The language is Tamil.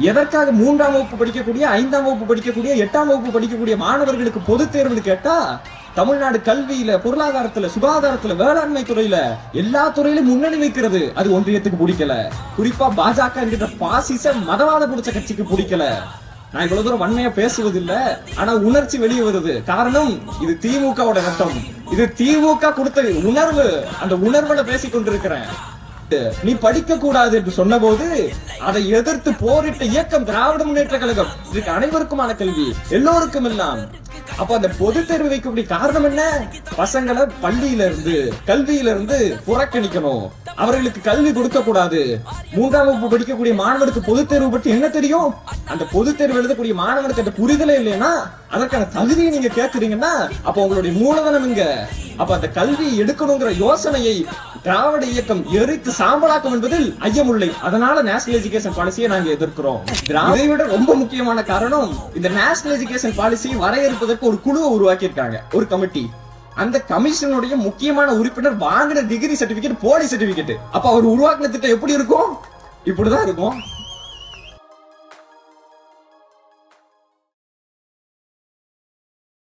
எதற்காக 3ஆம் வகுப்பு படிக்கக்கூடிய 5ஆம் வகுப்பு படிக்கக்கூடிய 8ஆம் வகுப்பு படிக்கக்கூடிய மாணவர்களுக்கு பொது தேர்வுன்னு கேட்டா, தமிழ்நாடு கல்வியில, பொருளாதாரத்துல, சுகாதாரத்துல, வேளாண்மை துறையில எல்லா துறையிலும் முன்னணி வைக்கிறது அது ஒன்றியத்துக்கு பிடிக்கல. குறிப்பா பாஜக என்கிற பாசிச மதவாத பிடிச்ச கட்சிக்கு பிடிக்கல. நான் இவ்வளவு தூரம் வன்மையா பேசுவதில்ல, ஆனா உணர்ச்சி வெளியே வருது. காரணம், இது திமுகவோட ரத்தம், இது திமுக கொடுத்த உணர்வு. அந்த உணர்வுல பேசிக் கொண்டிருக்கிறேன். நீ படிக்க கூடாது என்று சொன்ன போது அதை எதிர்த்து போரிட்ட இயக்கம் திராவிட முன்னேற்ற கழகம். இதுக்கு அனைவருக்குமான கல்வி, எல்லோருக்கும் எல்லாம். அப்ப அந்த பொது தேர்வு வைக்கக்கூடிய காரணம் என்ன? பசங்களை பள்ளியில இருந்து, கல்வியில இருந்து புறக்கணிக்கணும், அவர்களுக்கு கல்வி கொடுக்க கூடாது. 3ஆம் வகுப்பு படிக்கக்கூடிய மாணவனுக்கு பொது தேர்வு பற்றி என்ன தெரியும்? அந்த பொது தேர்வு எழுதக்கூடிய மாணவனுக்கு அந்த புரிதலே இல்லைன்னா அதற்கான தகுதியை நீங்க கேட்கறீங்கன்னா அப்ப உங்களுடைய மூலதனம் இங்க. அப்ப அந்த கல்வி எடுக்கணுங்கிற யோசனையை திராவிட இயக்கம் எரித்து சாம்பலாக்கும் என்பதில் ஐயமில்லை. அதனால நேஷனல் எஜுகேஷன் பாலிசியை நாங்க எதிர்க்கிறோம். இதை விட ரொம்ப முக்கியமான காரணம், இந்த நேஷனல் எஜுகேஷன் பாலிசியை வரையறுப்பதற்கு ஒரு குழுவை உருவாக்கி இருக்காங்க, ஒரு கமிட்டி. அந்த கமிஷனுடைய முக்கியமான உறுப்பினர் வாங்கின டிகிரி சர்டிபிகேட் போலி சர்டிபிகேட். அப்ப அவர் உருவாக்கின திட்டம் எப்படி இருக்கும்? இப்படிதான் இருக்கும்.